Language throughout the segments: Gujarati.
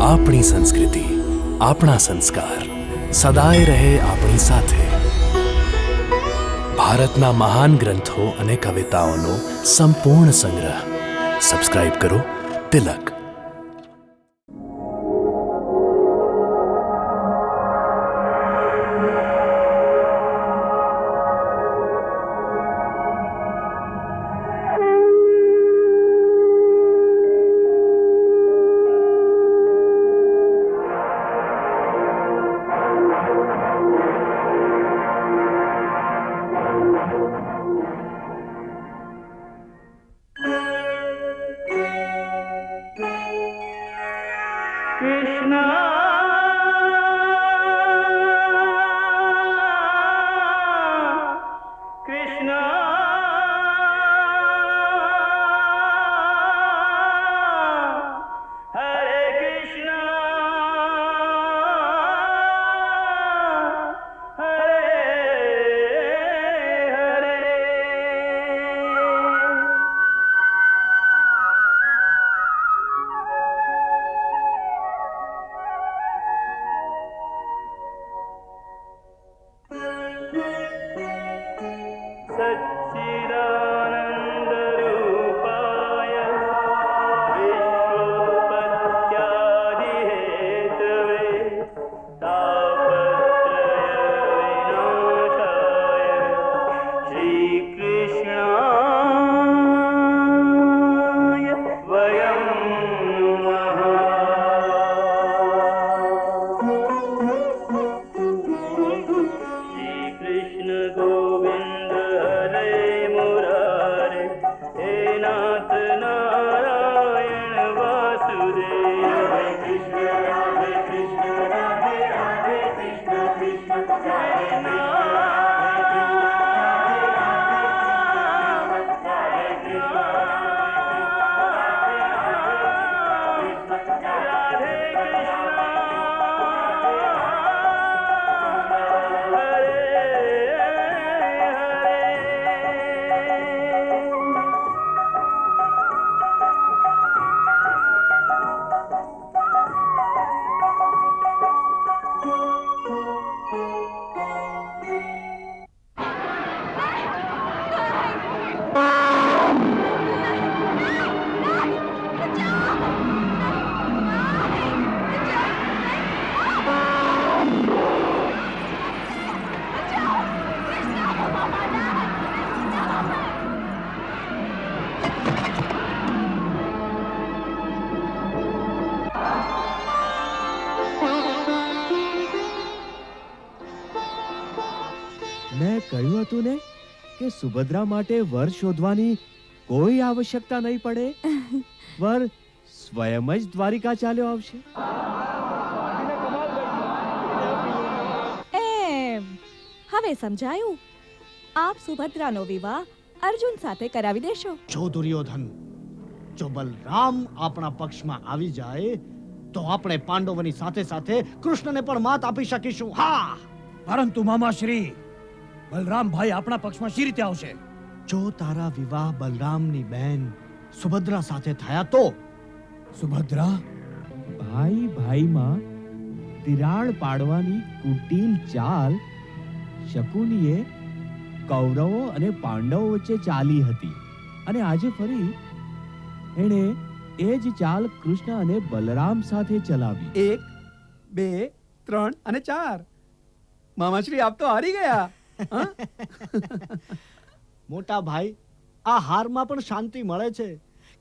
આપણી સંસ્કૃતિ, આપણા સંસ્કાર સદાય રહે આપણી સાથે. ભારતના મહાન ગ્રંથો અને કવિતાઓનો સંપૂર્ણ સંગ્રહ. સબસ્ક્રાઇબ કરો તિલક. મેં કહ્યું હતું ને કે સુભદ્રા માટે વર શોધવાની કોઈ આવશ્યકતા નહીં પડે. વર સ્વયં જ દ્વારિકા ચાલ્યો આવશે. એમ હવે સમજાયું. આપ સુભદ્રાનો વિવાહ અર્જુન સાથે કરાવી દેશો. જો દુર્યોધન, જો બલરામ આપણા પક્ષમાં આવી જાય તો આપણે પાંડવોની સાથે સાથે કૃષ્ણને પણ માત આપી શકીશું. હા, પરંતુ મામાશ્રી, બલરામભાઈ આપણા પક્ષમાં શી રીતે આવશે? જો તારા વિવાહ બલરામની બહેન સુભદ્રા સાથે થયા તો. સુભદ્રા? ભાઈ ભાઈમાં તિરાડ પાડવાની કુટિલ ચાલ શકુનીએ કૌરવો અને પાંડવો વચ્ચે ચાલી હતી, અને આજે ફરી એણે એ જ ચાલ કૃષ્ણ અને બલરામ સાથે ચલાવી. 1, 2, 3 અને 4. મામાશ્રી, આપ તો હારી ગયા. મોટા ભાઈ, આ હારમાં પણ શાંતિ મળે છે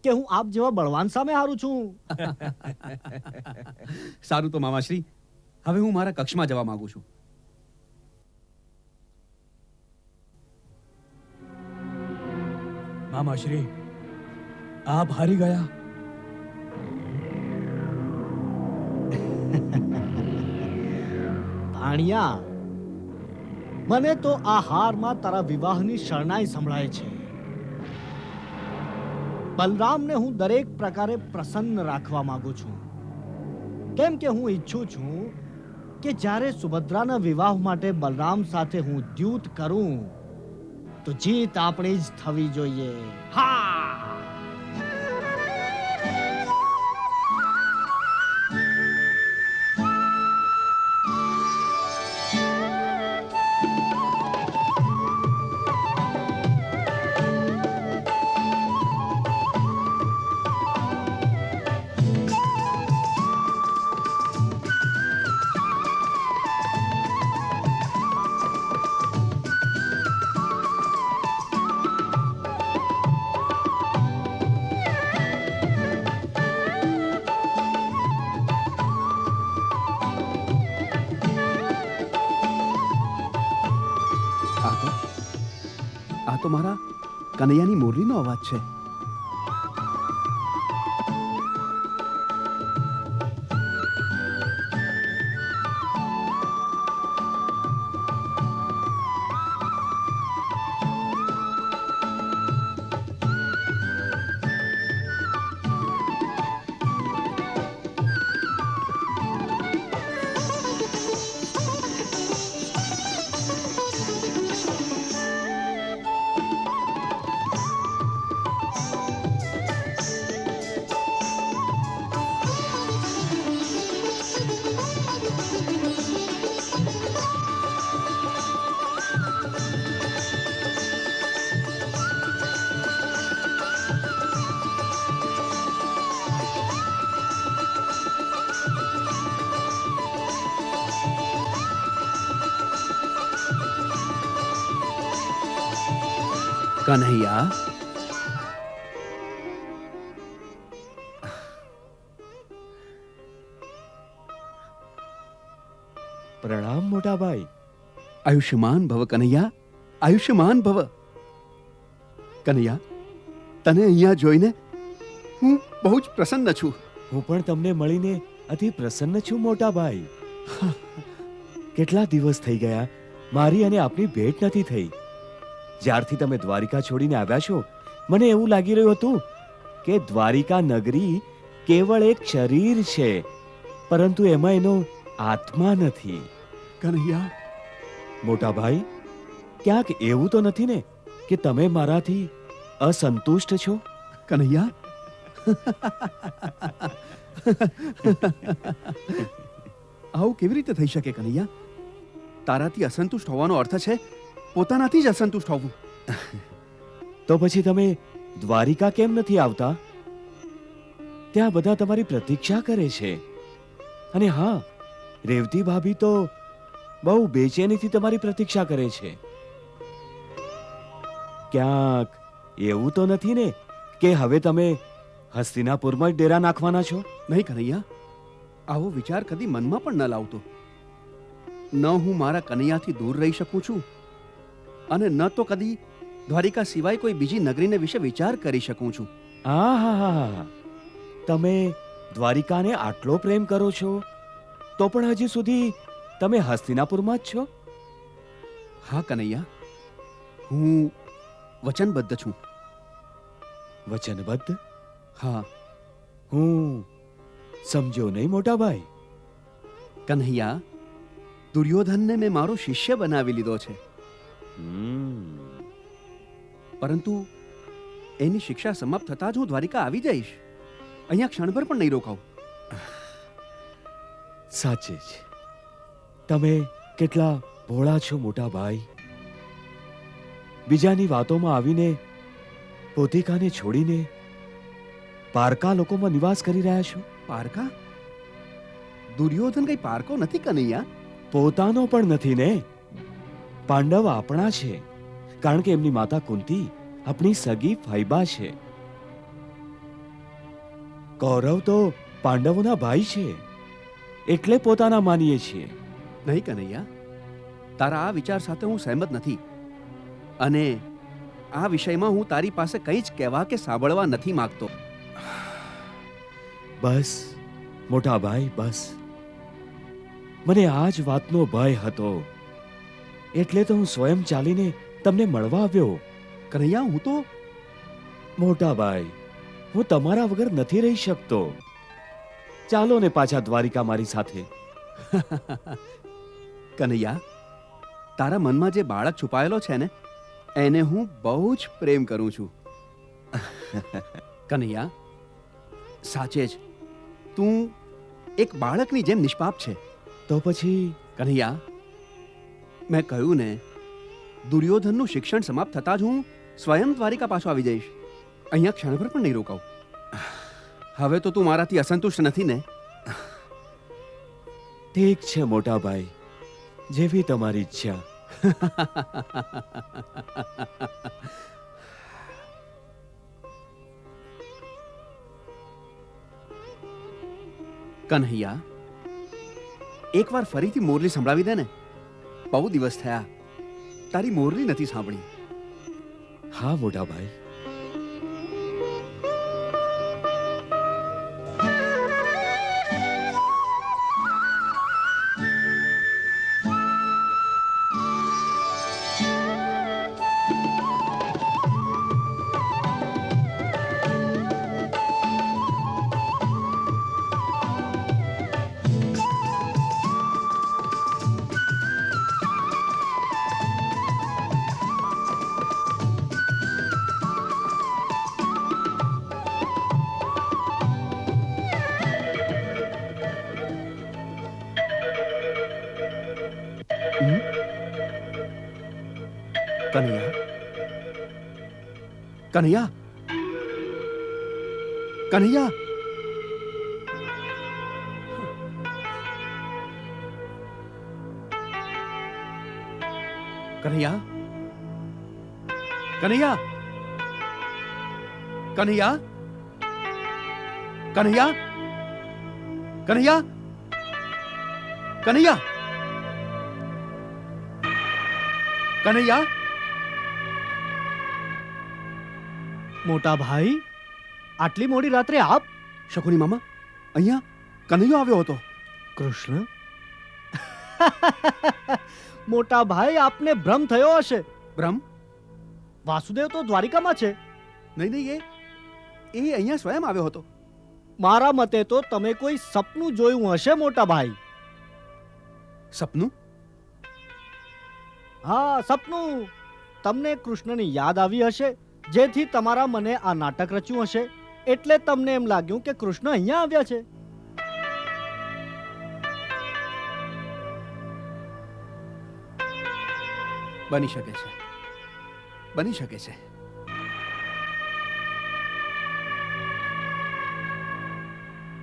કે હું આપ જેવા બળવાન સામે હારું છું. સારું તો મામાશ્રી, હવે હું મારા કક્ષમાં જવા માંગુ છું. મામાશ્રી, આપ હારી ગયા. ભાણિયા, મને તો આ હારમાં તારા વિવાહની શરણાઈ સંભળાય છે. બલરામને હું દરેક પ્રકારે પ્રસન્ન રાખવા માંગુ છું, કેમ કે હું ઈચ્છું છું કે જ્યારે સુભદ્રાના વિવાહ માટે બલરામ સાથે હું દ્યુત કરું તો જીત આપણી જ થવી જોઈએ. હા. તો મારા કનૈયાની મુરલીનો અવાજ છે. કનૈયા, પ્રણામ મોટા ભાઈ. આયુષ્યમાન ભવ કનૈયા, આયુષ્યમાન ભવ. કનૈયા, તને અહીંયા જોઈને હું બહુ જ પ્રસન્ન છું. હું પણ તમને મળીને અતિ પ્રસન્ન છું મોટા ભાઈ. કેટલા દિવસ થઈ ગયા મારી અને આપની ભેટ નથી થઈ. જ્યારથી તમે દ્વારિકા છોડીને આવ્યા છો મને એવું લાગી રહ્યું હતું કે દ્વારિકા નગરી કેવળ એક શરીર છે, પરંતુ એમાં એનો આત્મા નથી. કનૈયા, મોટા ભાઈ, ક્યાંક એવું તો નથી ને કે તમે મારાથી અસંતુષ્ટ છો? કનૈયા, આવું કેવી રીતે થઈ શકે કનૈયા? તારાથી અસંતુષ્ટ હોવાનો અર્થ છે પોતાનાથી જ અસંતુષ્ટ હોવું. તો પછી તમે દ્વારિકા કેમ નથી આવતા? ત્યાં બધા તમારી પ્રતીક્ષા કરે છે. અને હા, રેવતી ભાભી તો બહુ બેચેનીથી તમારી પ્રતીક્ષા કરે છે. ક્યાંક એવું તો નથી ને કે હવે તમે હસ્તિનાપુરમાં જ ડેરા નાખવાના છો? નહીં કનૈયા, આવો વિચાર કદી મનમાં પણ ન લાવતો. ન હું મારા કનૈયાથી દૂર રહી શકું છું અને ન તો કદી દ્વારિકા સિવાય કોઈ બીજી નગરીને વિશે વિચાર કરી શકું છું. આહાહા, તમે દ્વારિકાને આટલો પ્રેમ કરો છો તો પણ હજી સુધી તમે હસ્તિનાપુરમાં જ છો? હા કનૈયા, હું વચનબદ્ધ છું. વચનબદ્ધ? હા હું સમજ્યો નહીં મોટા ભાઈ. કન્હૈયા, દુર્યોધનને મેં મારો શિષ્ય બનાવી લીધો છે, પરંતુ એની શિક્ષા સમાપ્ત થતા જ હું દ્વારિકા આવી જઈશ. અહીંયા ક્ષણભર પણ નહીં રોકાઉં. સાચે જ તમે કેટલા ભોળા છો મોટા ભાઈ. બીજાની વાતોમાં આવીને પોતિકાને છોડીને પારકા લોકોમાં નિવાસ કરી રહ્યા છો. પારકા? દુર્યોધન કઈ પારકો નથી કનૈયા. પોતાનો પણ નથી ને. પાંડવ આપણા છે, કારણ કે એમની માતા કુંતી આપણી સગી ફાઈબા છે. કૌરવ તો પાંડવોના ભાઈ છે, એટલે પોતાના માનીએ છીએ. નહીં કનૈયા, તારા આ વિચાર સાથે હું સહેમત નથી, અને આ વિષયમાં હું તારી પાસે કંઈ જ કહેવા કે સાંભળવા નથી માંગતો. બસ મોટા ભાઈ, બસ. મને આ જ વાતનો ભય હતો, એટલે તો હું સ્વયં ચાલીને તમને મળવા આવ્યો. કનૈયા, હું તો મોટા ભાઈ, હું તમારા વગર નથી રહી શકતો. ચાલો ને પાછા દ્વારિકા મારી સાથે. કનૈયા, તારા મનમાં જે બાળક છુપાયેલો છે ને, એને હું બહુ જ પ્રેમ કરું છું. કનૈયા, સાચે જ તું એક બાળકની જેમ નિષ્પાપ છે. તો પછી કનૈયા, મેં કહ્યું ને, દુર્યોધનનું શિક્ષણ સમાપ્ત થતાં જ હું સ્વયં દ્વારિકા પાછો આવી જઈશ. અહીંયા ક્ષણભર પણ નહીં રોકાઉં. હવે તો તું મારાથી અસંતુષ્ટ નથી ને? ઠીક છે મોટા ભાઈ, જેવી તમારી ઈચ્છા. કન્હૈયા, એકવાર ફરીથી મોરલી સંભળાવી દે ને. બહુ દિવસ થયા તારી મોરલી નથી સાંભળી. હા મોટા ભાઈ. કનૈયા કનૈયા કનૈયા કનૈયા કનૈયા કનૈયા કનૈયા કનૈયા કનૈયા કનૈયા મોટા ભાઈ, આટલી મોડી રાત્રે આપ? શકુની મામા, અહીંયા કનૈયો આવ્યો હતો. કૃષ્ણ? મોટા ભાઈ, આપને ભ્રમ થયો હશે. બ્રહ્મ? વાસુદેવ તો દ્વારિકામાં છે. નહીં નહીં, એ અહીંયા સ્વયં આવ્યો હતો. મારા મતે તો તમે કોઈ સપનું જોયું હશે મોટા ભાઈ. સપનું? હા, સપનું. તમને કૃષ્ણની યાદ આવી હશે, જેથી તમારા મને આ નાટક રચ્યું હશે. એટલે તમને એમ લાગ્યું કે કૃષ્ણ અહીંયા આવ્યા છે. બની શકે છે, બની શકે છે.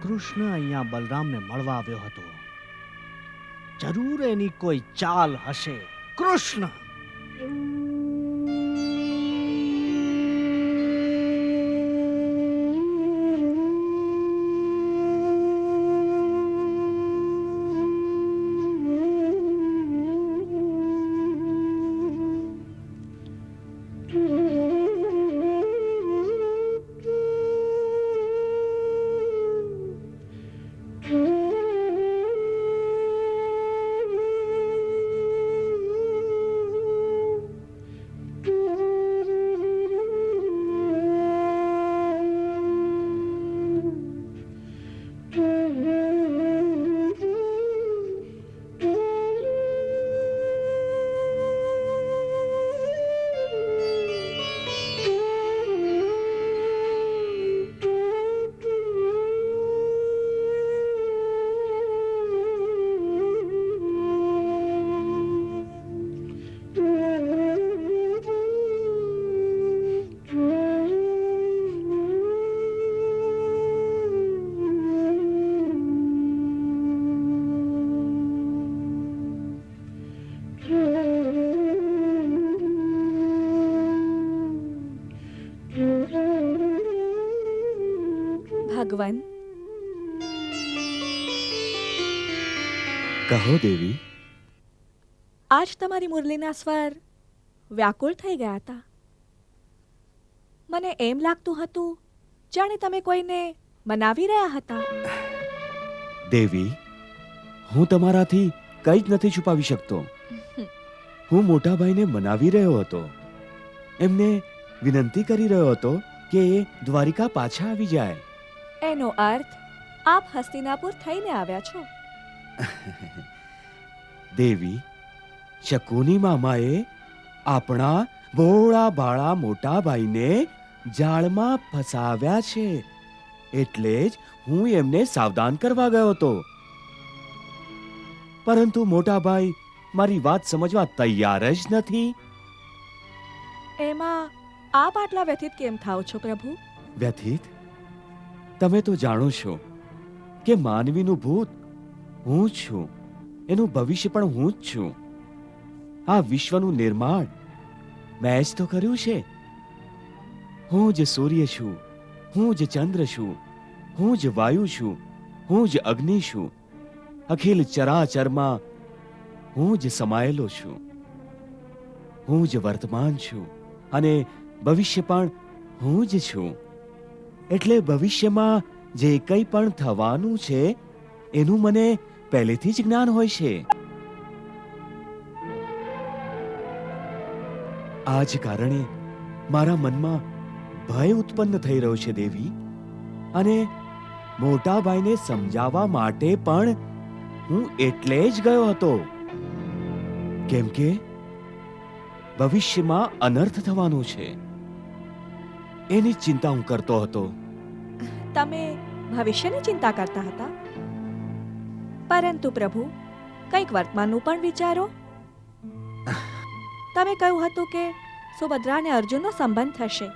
કૃષ્ણ અહીંયા બલરામને મળવા આવ્યો હતો. જરૂર એની કોઈ ચાલ હશે. કૃષ્ણ! ભગવાન, કહો દેવી. આજ તમારી મુરલીના સ્વર વ્યાકુળ થઈ ગયા હતા. મને એમ લાગતું હતું જાણે તમે કોઈને મનાવી રહ્યા હતા. દેવી, હું તમારાથી કંઈ જ નથી છુપાવી શકતો. હું મોટાભાઈને મનાવી રહ્યો હતો. એમને વિનંતી કરી રહ્યો હતો કે એ દ્વારિકા પાછા આવી જાય. એનો અર્થ આપ હસ્તિનાપુર થઈને આવ્યા છો. દેવી, શકુની મામાએ આપણા ભોળા ભાળા મોટા ભાઈને જાળમાં ફસાવ્યા છે. એટલે જ હું એમને સાવધાન કરવા ગયો હતો. પરંતુ મોટા ભાઈ મારી વાત સમજવા તૈયાર જ નથી. એમાં આપ આટલા વ્યથિત કેમ થાઓ છો પ્રભુ? વ્યથિત? તમે તો જાણો છો કે માનવીનું ભૂત હું જ છું, એનું ભવિષ્ય પણ હું જ છું. આ વિશ્વનું નિર્માણ મેં જ તો કર્યું છે. હું જ સૂર્ય છું, હું જ ચંદ્ર છું, હું જ વાયુ છું, હું જ અગ્નિ છું. અખિલ ચરાચરમાં હું જ સમાયેલો છું. હું જ વર્તમાન છું અને ભવિષ્ય પણ હું જ છું. એટલે ભવિષ્યમાં જે કંઈ પણ થવાનું છે એનું મને પહેલેથી જ જ્ઞાન હોય છે. આ જ કારણે મારા મનમાં ભય ઉત્પન્ન થઈ રહ્યો છે દેવી, અને મોટા ભાઈને સમજાવવા માટે પણ હું એટલે જ ગયો હતો, કેમ કે ભવિષ્યમાં અનર્થ થવાનું છે એની ચિંતા હું કરતો હતો. તમે ભવિષ્યની ચિંતા કરતા હતા, પરંતુ પ્રભુ કંઈક વર્તમાનનું પણ વિચારો. તમે કહ્યું હતું કે સુભદ્રા અને અર્જુનનો સંબંધ થશે,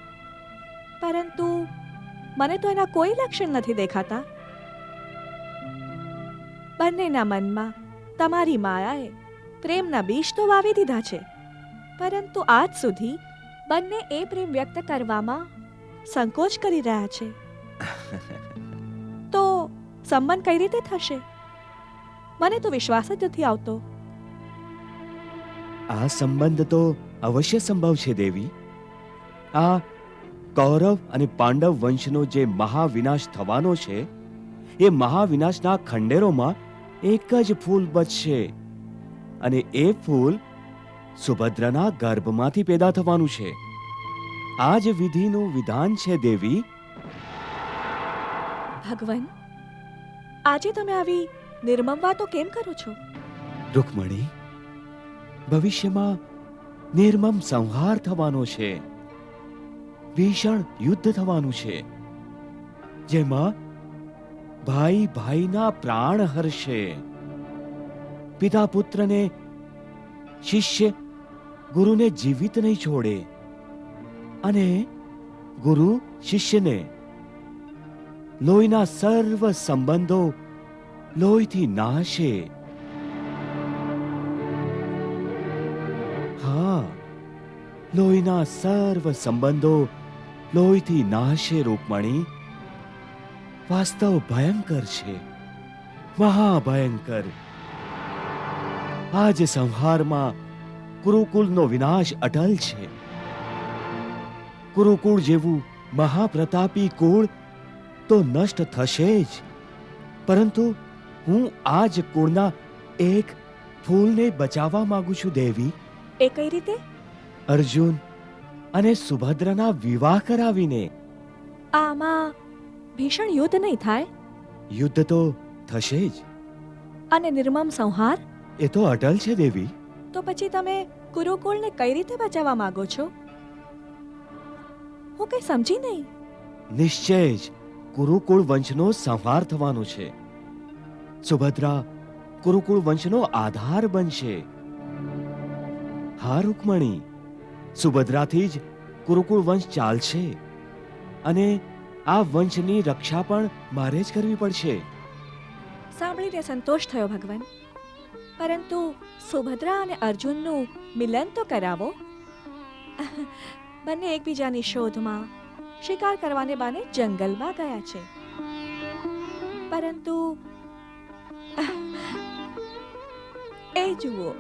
પરંતુ મને તો એના કોઈ લક્ષણ નથી દેખાતા. બંનેના મનમાં તમારી માયાએ પ્રેમના બીજ તો વાવી દીધા છે, પરંતુ આજ સુધી બંને એ પ્રેમ વ્યક્ત કરવામાં સંકોચ કરી રહ્યા છે. તો સંબંધ કઈ રીતે થશે? મને તો વિશ્વાસ જ નથી આવતો. આ સંબંધ તો અવશ્ય સંભવ છે દેવી. આ કૌરવ અને પાંડવ વંશનો જે મહાવિનાશ થવાનો છે, એ મહાવિનાશના ખંડેરોમાં એક જ ફૂલ બચશે, અને એ ફૂલ સુભદ્રાના ગર્ભમાંથી પેદા થવાનું છે. આ જ વિધિનું વિધાન છે દેવી. ભગવાન, આજે તમે આવી નિર્મમ વાતો કેમ કરો છો? રૂકમણી, ભવિષ્યમાં નિર્મમ સંહાર થવાનો છે, ભીષણ યુદ્ધ થવાનું છે, જેમાં ભાઈ ભાઈના પ્રાણ હરશે, પિતા પુત્રને, શિષ્ય ગુરુને જીવિત નહીં છોડે, અને ગુરુ શિષ્યને. લોહીના સર્વ સંબંધો લોહીથી નાશે. હા, લોહીના સર્વ સંબંધો લોહીથી નાશે રૂકમણી. વાસ્તવ ભયંકર છે, મહાભયંકર. આજ સંહારમાં કુરુકુલનો વિનાશ અટલ છે. કુરુકુળ જેવું મહાપ્રતાપી કુળ તો નષ્ટ થશે જ, પરંતુ હું આજ કુળના એક ફૂલને બચાવવા માંગુ છું દેવી. એ કઈ રીતે? અર્જુન અને સુભદ્રાના વિવાહ કરાવીને. આમાં ભીષણ યુદ્ધ નહીં થાય? યુદ્ધ તો થશે જ, અને નિર્મમ સંહાર? એ તો અટલ છે દેવી. તો પછી તમે કુરુકુળને કઈ રીતે બચાવવા માંગો છો? હું કઈ સમજી નહીં. નિશ્ચય જ કુરુકુળ વંશનો સંહાર થવાનો છે. સુભદ્રા કુરુકુળ વંશનો આધાર બનશે. હા રૂકમણી, સુભદ્રાથી જ કુરુકુળ વંશ ચાલશે, અને આ વંશની રક્ષા પણ મારે જ કરવી પડશે. સાંભળીને સંતોષ થયો ભગવાન, પરંતુ સુભદ્રા અને અર્જુનનું મિલન તો કરાવો. બંને એકબીજાની શોધમાં શિકાર કરવાને બાને જંગલમાં ગયા છે, પરંતુ એ જુઓ,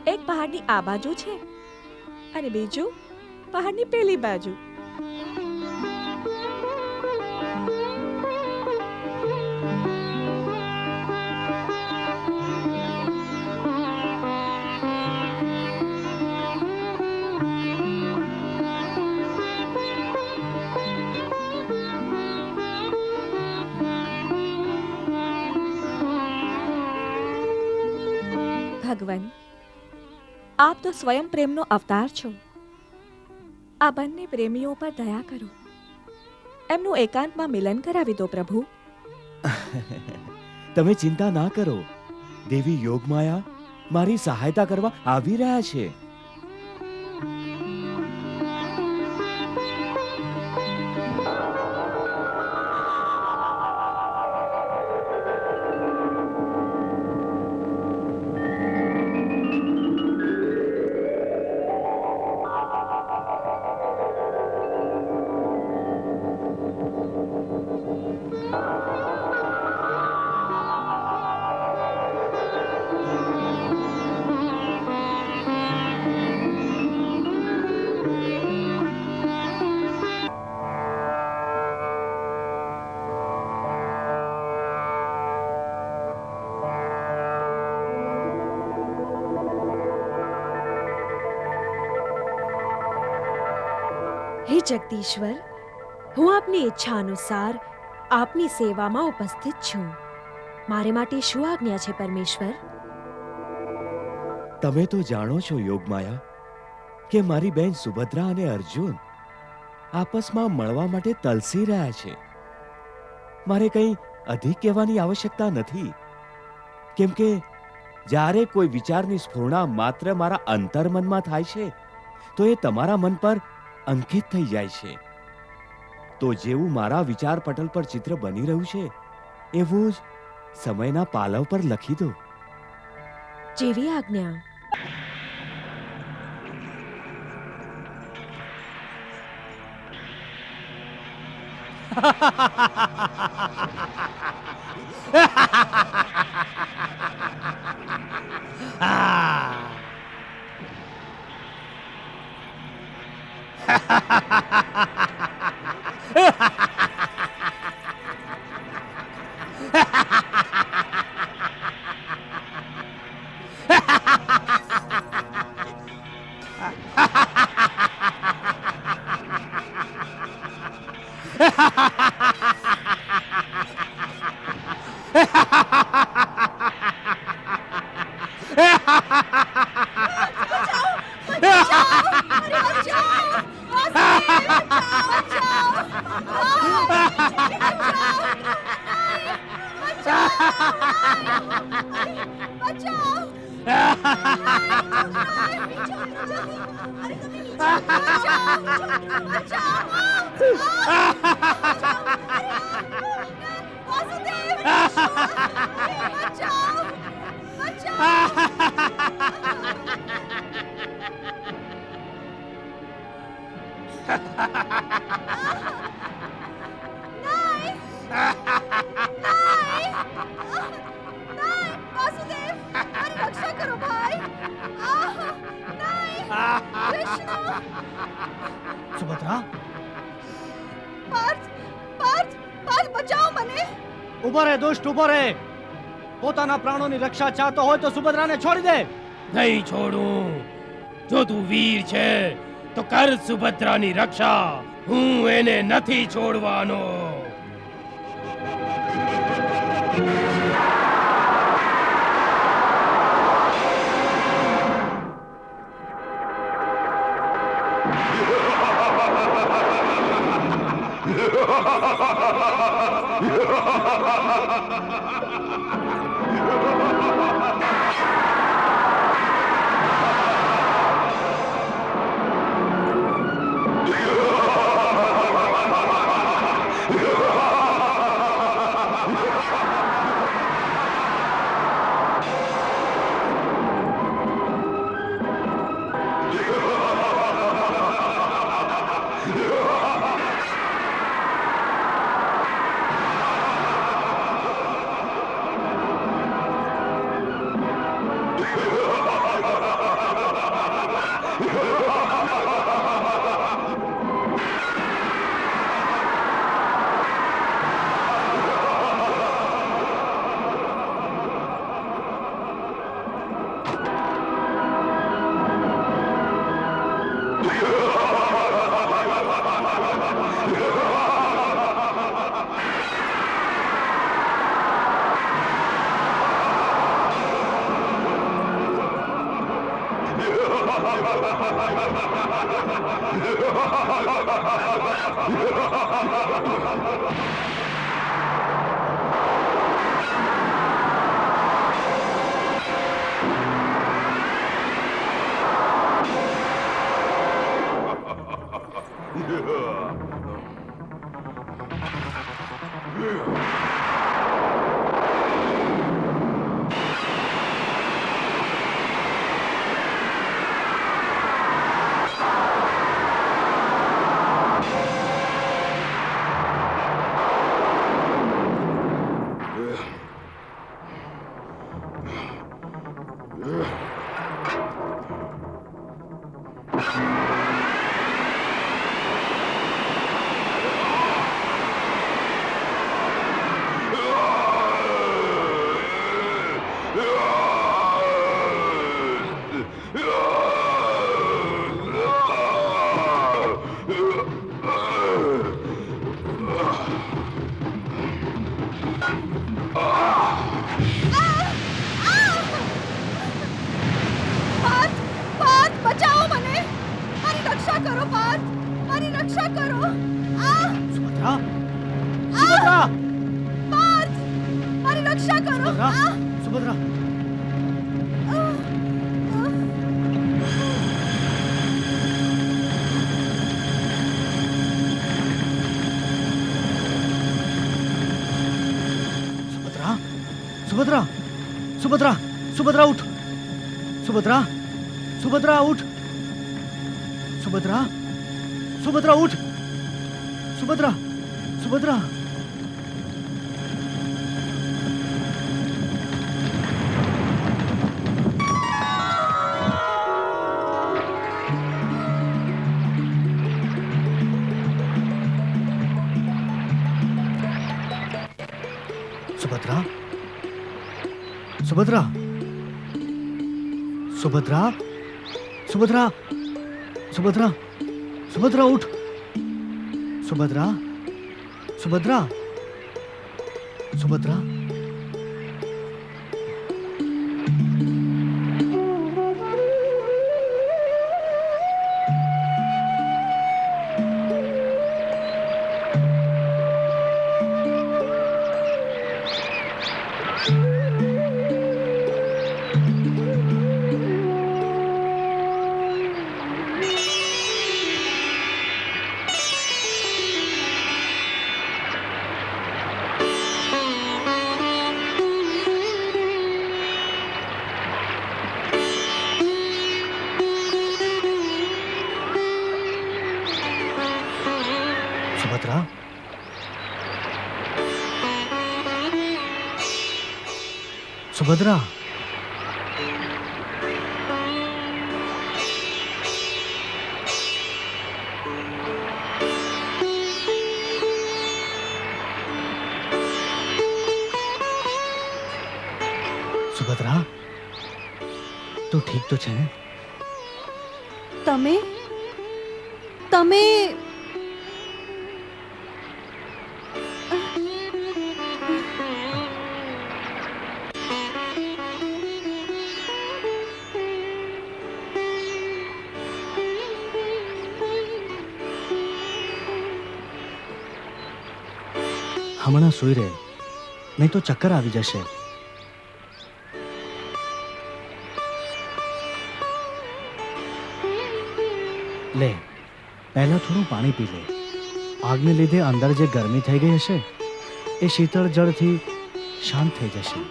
એક પહાડની આ બાજુ છે અને બીજું પહાડની પેલી બાજુ. ભગવાન, આપ તો સ્વયં પ્રેમનો અવતાર છો. આ બંને પ્રેમીઓ પર દયા કરો, એમનું એકાંતમાં મિલન કરાવી દો પ્રભુ. તમે ચિંતા ના કરો, દેવી યોગમાયા મારી સહાયતા કરવા આવી રહ્યા છે. હે જગદીશ્વર, હું આપની ઈચ્છા અનુસાર આપની સેવામાં ઉપસ્થિત છું. મારે માટે શું આજ્ઞા છે પરમેશ્વર? તમે તો જાણો છો યોગમાયા કે મારી બહેન સુભદ્રા અને અર્જુન આપસમાં મળવા માટે તલસી રહ્યા છે. મારે કંઈ અધિક કહેવાની આવશ્યકતા નથી, કેમ કે જ્યારે કોઈ વિચારની સ્ફૂર્ણા માત્ર મારા અંતર્મનમાં થાય છે તો એ તમારા મન પર અંકિત થઈ જાય છે. તો જેવું મારા વિચાર પટલ પર ચિત્ર બની રહ્યું છે એવું જ સમયના પાલવ પર લખી દો. જેવી આજ્ઞા. સુભદ્રા, ઉભો રે દુષ્ટ, ઉભો રે. પોતાના પ્રાણોની રક્ષા ચાહતો હોય તો સુભદ્રાને છોડી દે. નહીં છોડું. જો તું વીર છે તો કર સુભદ્રાની રક્ષા. હું એને નથી છોડવાનો. મારી રક્ષા કરો. સુભદ્રા સુભદ્રા મારી રક્ષા કરો. સુભદ્રા સુભદ્રા સુભદ્રા સુભદ્રા સુભદ્રા ઉઠ. સુભદ્રા સુભદ્રા ઉઠ. સુભદ્રા સુભદ્રા ઉઠ. સુભદ્રા સુભદ્રા સુભદ્રા સુભદ્રા સુભદ્રા સુભદ્રા સુભદ્રા સુભદ્રા ઉઠ. સુભદ્રા સુભદ્રા સુભદ્રા સુભદ્રા સુભદ્રા સુભદ્રા તું ઠીક તો છે ને? તમે તમે હમણાં સૂઈ રહે, નહીં તો ચક્કર આવી જશે. લે પહેલા થોડું પાણી પી લે. આગને લીધે અંદર જે ગરમી થઈ ગઈ હશે એ શીતળ જળથી શાંત થઈ જશે.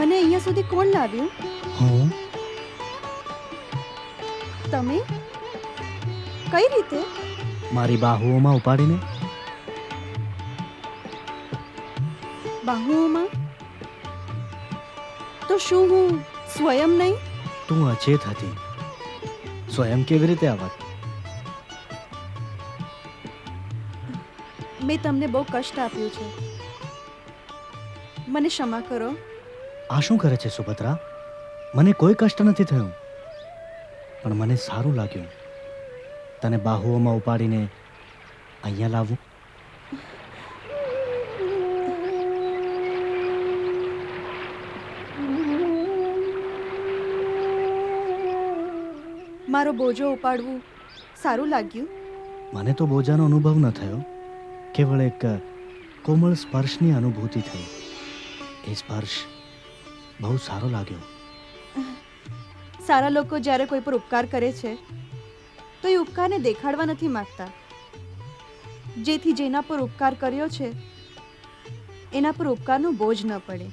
મને અહીંયા સુધી કોણ લાવ્યું? હું તમે? કઈ રીતે? મારી બાહુઓમાં ઉપાડીને. બાહુઓમાં? તો શું હું સ્વયં નહીં? તું અચેત હતી, સ્વયં કેવી રીતે આવત? મેં તમને બહુ કષ્ટ આપ્યું છે, મને ક્ષમા કરો. આ શું કરે છે સુભદ્રા? મને કોઈ કષ્ટ નથી થયું, પણ મને સારું લાગ્યું તને બાહુઓમાં ઉપાડીને અહીંયા લાવવું. મારો બોજો ઉપાડવું સારું લાગ્યું? મને તો બોજાનો અનુભવ ન થયો, કેવળ એક કોમળ સ્પર્શની અનુભૂતિ થઈ. એ સ્પર્શ બહુ સારો લાગ્યો. સારા લોકો જ્યારે કોઈ પર ઉપકાર કરે છે તો એ ઉપકારને દેખાડવા નથી માંગતા, જેથી જેના પર ઉપકાર કર્યો છે એના પર ઉપકારનો બોજ ન પડે.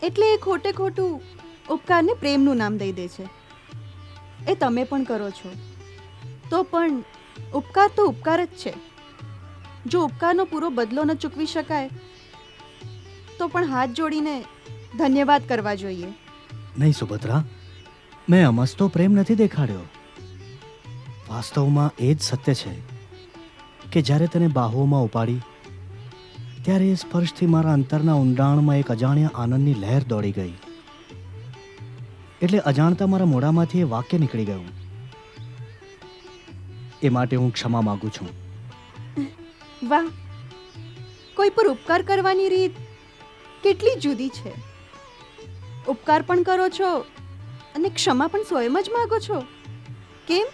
એટલે એ ખોટે ખોટું ઉપકારને પ્રેમનું નામ દઈ દે છે. એ તમે પણ કરો છો. તો પણ ઉપકાર તો ઉપકાર જ છે. જો ઉપકારનો પૂરો બદલો ન ચૂકવી શકાય તો પણ હાથ જોડીને ધન્યવાદ કરવા જોઈએ. નહીં સુભદ્રા, મેં અમસ્તો પ્રેમ નથી દેખાડ્યો. વાસ્તવમાં એ જ સત્ય છે કે જ્યારે તને બાહુઓમાં ઉપાડી ત્યારે એ સ્પર્શથી મારા અંતરના ઊંડાણમાં એક અજાણ્યા આનંદની લહેર દોડી ગઈ. એટલે અજાણતા મારા મોઢામાંથી એ વાક્ય નીકળી ગયું. એ માટે હું ક્ષમા માંગુ છું. વાહ, કોઈ પર ઉપકાર કરવાની રીત કેટલી જુદી છે. ઉપકાર પણ કરો છો અને ક્ષમા પણ સ્વયં જ માંગો છો. કેમ?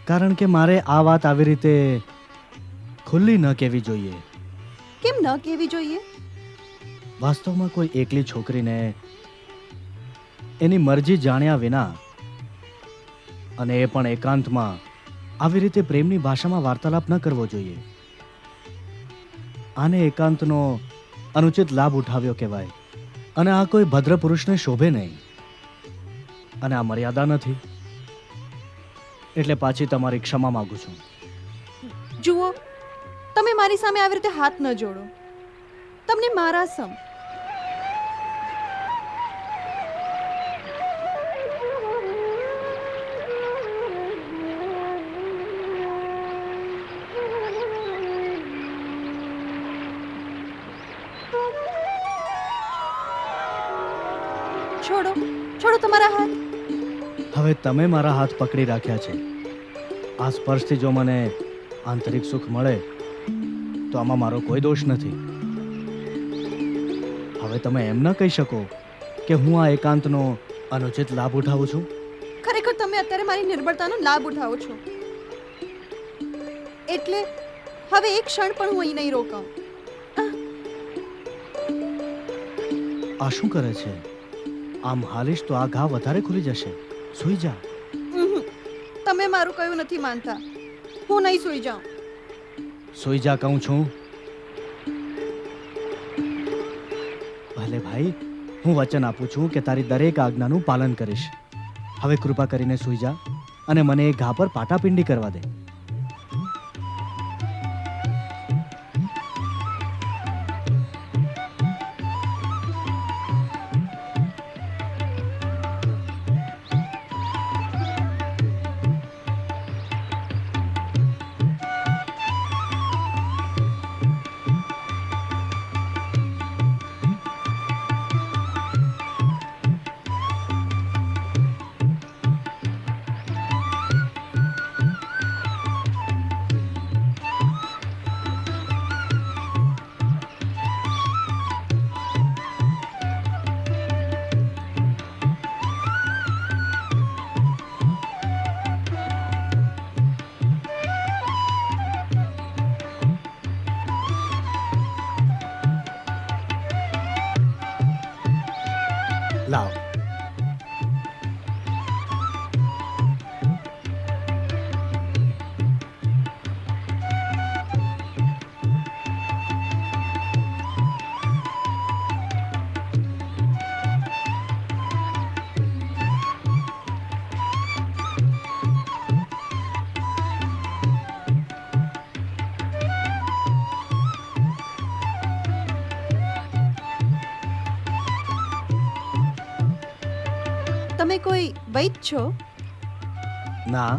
કારણ કે મારે આ વાત આવી રીતે ખુલ્લી ન કહેવી જોઈએ. કેમ ન કહેવી જોઈએ? વાસ્તવમાં કોઈ એકલી છોકરીને એની મરજી જાણ્યા વિના અને એ પણ એકાંતમાં આવી રીતે પ્રેમની ભાષામાં વાર્તાલાપ ન કરવો જોઈએ. આને એકાંતનો અનુચિત લાભ ઉઠાવ્યો કહેવાય અને આ કોઈ ભદ્ર પુરુષને શોભે નહીં. અને આ મર્યાદા નથી. એટલે પાછી તમારી ક્ષમા માંગુ છું. જુઓ, તમે મારી સામે આવી રીતે હાથ ન જોડો. તમને મારા સમ છોડો, છોડો તમારા હાથ. હવે તમે મારા હાથ પકડી રાખ્યા છે. આ સ્પર્શથી જો મને આંતરિક સુખ મળે તો આમાં મારો કોઈ દોષ નથી. હવે તમે એમ ન કહી શકો કે હું આ એકાંતનો અનુચિત લાભ ઉઠાવું છું. ખરેખર તમે અત્યારે મારી નિર્બળતાનો લાભ ઉઠાવો છો. એટલે હવે એક ક્ષણ પણ હું અહીં નહીં રોકાઉં. આ શું કરે છે? આમ હાલીશ તો આ ઘા વધારે ખુલી જશે. સૂઈ જા. તમે મારું કયું નથી માનતા. હું નહીં સૂઈ જાઉં. સૂઈ જા કહું છું. ભલે ભાઈ, હું વચન આપું છું કે તારી દરેક આજ્ઞાનું પાલન કરીશ. હવે કૃપા કરીને સૂઈ જા અને મને એ ઘા પર પાટાપિંડી કરવા દે. લાવ. તમે કોઈ વૈદ છો? ના,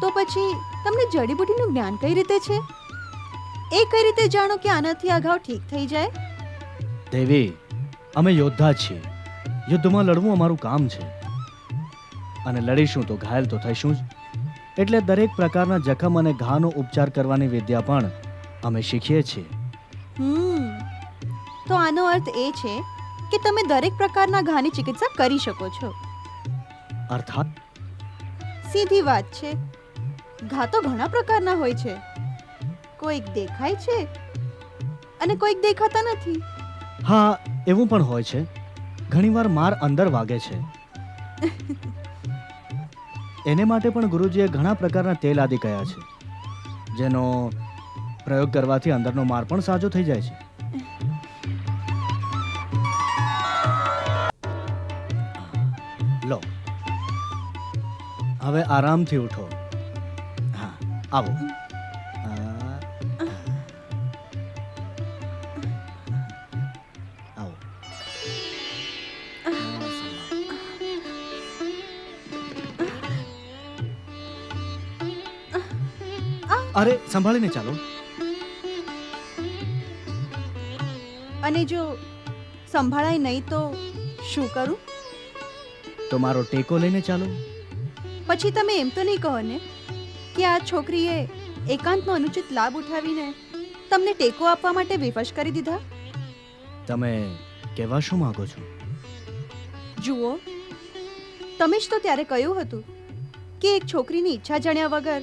તો પછી તમને જડીબુટીનું જ્ઞાન કઈ રીતે છે? એ કઈ રીતે જાણો કે આનાથી આ ઘાવ ઠીક થઈ જાય? દેવી, અમે યોદ્ધા છીએ. યુદ્ધમાં લડવું અમારું કામ છે અને લડીશું તો ઘાયલ તો થઈશું જ. એટલે દરેક પ્રકારના જખમ અને ઘાનો ઉપચાર કરવાની વિદ્યા પણ અમે શીખીએ છીએ. તો આનો અર્થ એ છે કે તમે દરેક પ્રકારના ઘાની ચિકિત્સા કરી શકો છો. અર્થાત? સીધી વાત છે. ઘા તો ઘણા પ્રકારના હોય છે. કોઈક દેખાય છે અને કોઈક દેખાતા નથી. હા, એવું પણ હોય છે. ઘણીવાર માર અંદર વાગે છે. એને માટે પણ ગુરુજીએ ઘણા પ્રકારના તેલ આદિ કહ્યા છે, જેનો પ્રયોગ કરવાથી અંદરનો માર પણ સાજો થઈ જાય છે. હવે આરામથી ઉઠો. હા, આવો. આવો. અરે સંભાળીને ચાલો. અને જો સંભળાય નહીં તો શું કરું? તો મારો ટેકો લઈને ચાલો. પછી તમે એમ તો નહીં કહો ને કે આ છોકરીએ એકાંતનો અનુચિત લાભ ઉઠાવીને તમને ટેકો આપવા માટે વિવશ કરી દીધા? તમે કહેવા શું માંગો છો? જુઓ, તમે જ તો ત્યારે કહ્યું હતું કે એક છોકરીની ઈચ્છા જાણ્યા વગર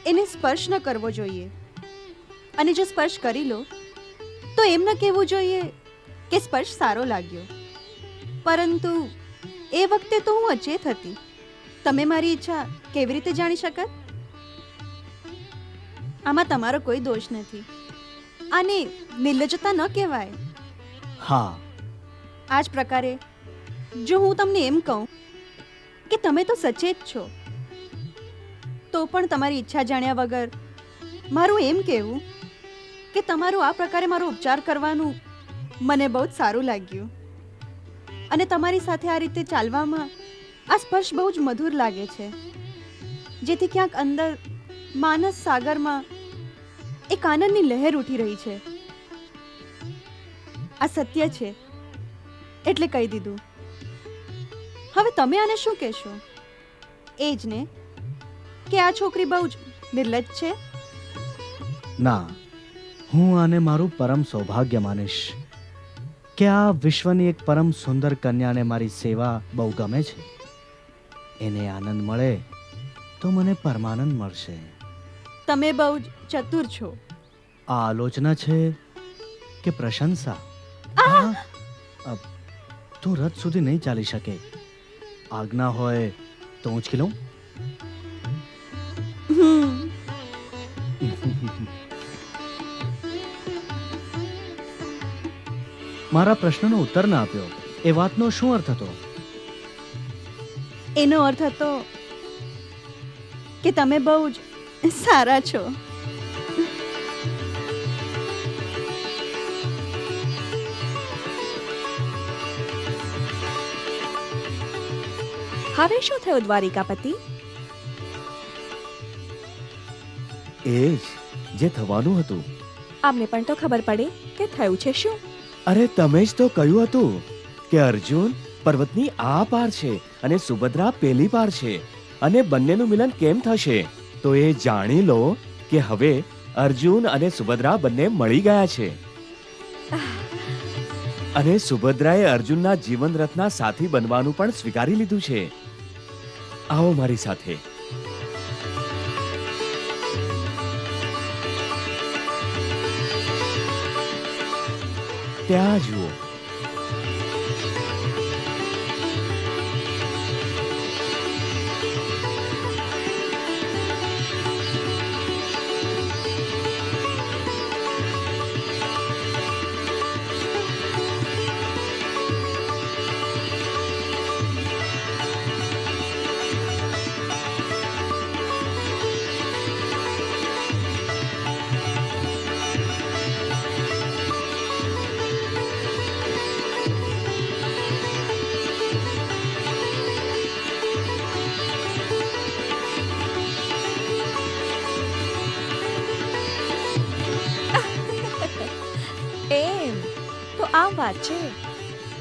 એને સ્પર્શ ન કરવો જોઈએ, અને જો સ્પર્શ કરી લો તો એમ ન કહેવું જોઈએ કે સ્પર્શ સારો લાગ્યો. પરંતુ એ વખતે તો હું અચેત હતી. તમે મારી ઈચ્છા કેવી રીતે જાણી શકત? આમાં તમારો કોઈ દોષ નથી. આને નિર્લજ્જતા ન કહેવાય. હા, આ જ પ્રકારે જો હું તમને એમ કહું કે તમે તો સચેત છો, તો પણ તમારી ઈચ્છા જાણ્યા વગર મારું એમ કહેવું કે તમારું આ પ્રકારે મારો ઉપચાર કરવાનું મને બહુ જ સારું લાગ્યું, અને તમારી સાથે આ રીતે ચાલવામાં આ સ્પર્શ બહુ જ મધુર લાગે છે, જેથી ક્યાંક અંદર માનસ સાગરમાં એક આનંદની લહેર ઉઠી રહી છે. આ સત્ય છે એટલે કહી દીધું. હવે તમે આને શું કહેશો? એ જ ને કે આ છોકરી બહુ જ નિર્લજ્જ છે? ના, હું આને મારું પરમ સૌભાગ્ય માનીશ કે આ વિશ્વની એક પરમ સુંદર કન્યાને મારી સેવા બહુ ગમે છે. એને આનંદ મળે તો મને પરમાનંદ મળશે. તમે બહુ જ ચતુર છો. આ આલોચના છે કે પ્રશંસા? તું રથ સુધી નહીં ચાલી શકે. આજ્ઞા હોય તો ઉંચકી લઉં? મારા પ્રશ્નનો ઉત્તર ના આપ્યો એ વાતનો શું અર્થ હતો? એનો અર્થ હતો કે તમે બહુ જ સારા છો. હવે શું થયું દ્વારિકાપતિ? એ જ જે થવાનું હતું. અમને પણ તો ખબર પડી કે થયું છે શું. અરે તમે જ તો કહ્યું હતું કે અર્જુન પર્વતની આ પાર છે અને સુભદ્રા પેલી પાર છે, અને બંનેનું મિલન કેમ થશે? તો એ જાણી લો કે હવે અર્જુન અને સુભદ્રા બંને મળી ગયા છે, અને સુભદ્રાએ અર્જુનના જીવન રથના સાથી બનવાનું પણ સ્વીકારી લીધું છે. આવો મારી સાથે. ત્યાં જુઓ. એમ તો આ વાત છે.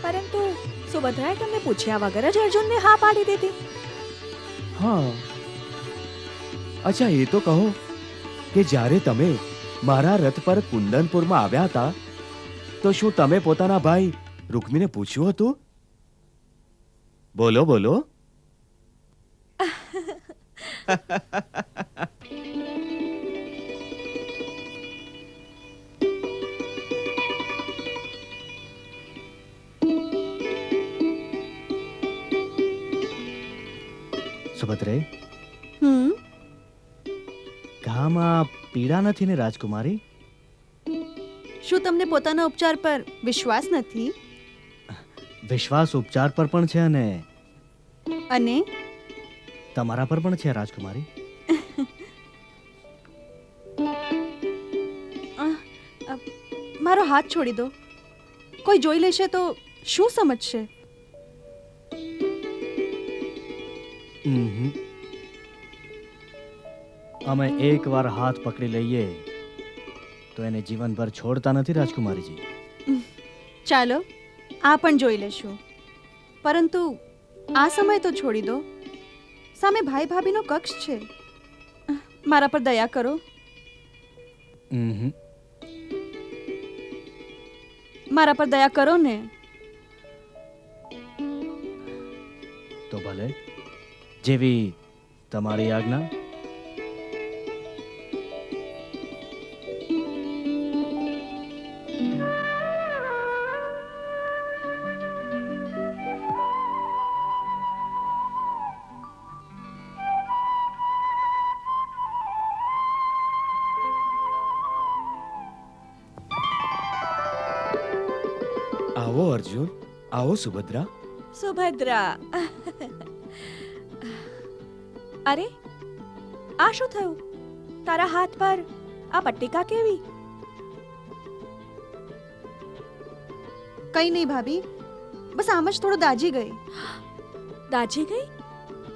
પરંતુ સુભદ્રાએ તમને પૂછ્યા વગર જ અર્જુનને હા પાડી દીધી. હા, અચ્છા એ તો કહો કે જ્યારે તમે મારા રથ પર કુંદનપુરમાં આવ્યા હતા તો શું તમે પોતાના ભાઈ રૂકમીને પૂછ્યું હતું? બોલો બોલો. સુભદ્રે, ઘામાં પીડા નથી ને રાજકુમારી? શું તમને પોતાના ઉપચાર પર વિશ્વાસ નથી? વિશ્વાસ ઉપચાર પર પણ છે, અને તમારા પર પણ છે રાજકુમારી. મારો હાથ છોડી દો. કોઈ જોઈ લેશે તો શું સમજશે? ઉહું. અમે એકવાર હાથ પકડી લઈએ તો એને જીવનભર છોડતા નથી રાજકુમારીજી. ચાલો આ પણ જોઈ લેશું, પરંતુ આ સમય તો છોડી દો. સામે ભાઈ ભાભીનો કક્ષ છે. મારા પર દયા કરો. ઉહું. મારા પર દયા કરો ને. તો ભલે, જેવી તમારી આજ્ઞા. આવો અર્જુન, આવો સુભદ્રા. સુભદ્રા. અરે, આ શું થયું? તારા હાથ પર આ પટ્ટિકા કેવી? કઈ નહીં ભાભી, બસ આમ જ થોડું દાજી ગઈ. દાજી ગઈ?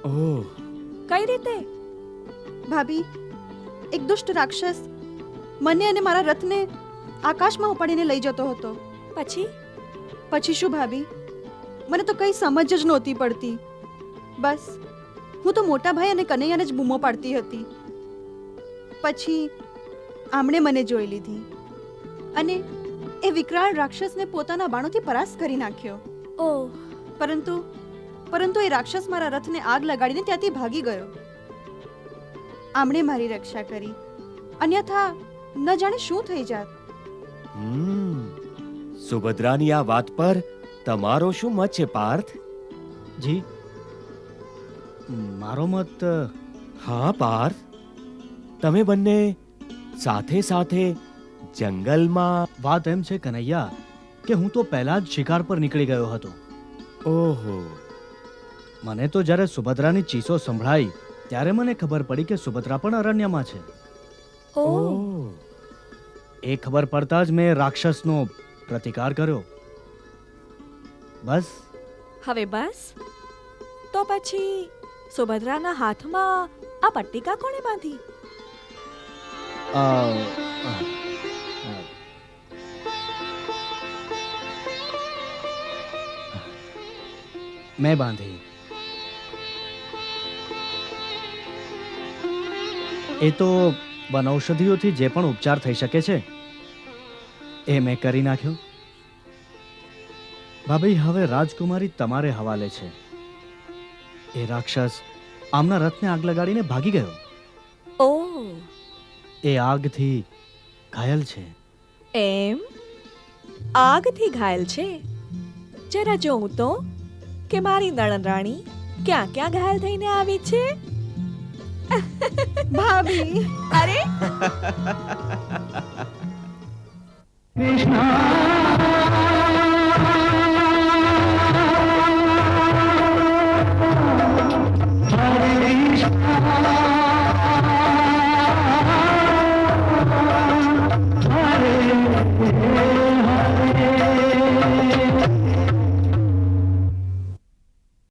ઓહ, કઈ રીતે? ભાભી, એક દુષ્ટ રાક્ષસ મને અને મારા રથને આકાશમાં ઉપાડીને લઈ જતો હતો. પછી? પછી શું ભાભી, મને તો કઈ સમજ જ નહોતી પડતી. બસ હું તો મોટા ભાઈ અને કનૈયાને જ બૂમો પાડતી હતી. પછી આમણે મને જોઈ લીધી અને એ વિકરાળ રાક્ષસને પોતાના બાણોથી પરાસ્ત કરી નાખ્યો. ઓહ, પરંતુ એ રાક્ષસ મારા રથને આગ લગાડીને ત્યાંથી ભાગી ગયો. આમણે મારી રક્ષા કરી, અન્યથા ન જાણે શું થઈ જાત. સુભદ્રાની આ વાત પર તમારો શું મત છે પાર્થ? જી, મારો મત હા પાર્થ, તમે બંને સાથે સાથે જંગલમાં. વાત એમ છે કનૈયા કે હું તો પહેલા જ શિકાર પર નીકળી ગયો હતો. ઓહો, મને તો જ્યારે સુભદ્રાની ચીસો સંભળાઈ ત્યારે મને ખબર પડી કે સુભદ્રા પણ અરણ્યમાં છે. ઓહ, એ ખબર પડતા જ મેં રાક્ષસનો પ્રતિકાર કર્યો. બસ. હવે બસ? તો પછી સુભદ્રાના હાથમાં આ પટ્ટિકા કોણે બાંધી? અ, અ, મેં બાંધી. એ તો વનૌષધિઓથી જે પણ ઉપચાર થઈ શકે છે એ મેં કરી નાખ્યો. ભાભી, હવે રાજકુમારી તમારે હવાલે છે. એ રાક્ષસ આમના રથને આગ લગાડીને ભાગી ગયો. ઓહ, એ આગથી ઘાયલ છે. એમ? આગથી ઘાયલ છે? જરા જોઉં તો કે મારી નળનરાણી ક્યાં ક્યાં ઘાયલ થઈને આવી છે. ભાભી, અરે, કૃષ્ણ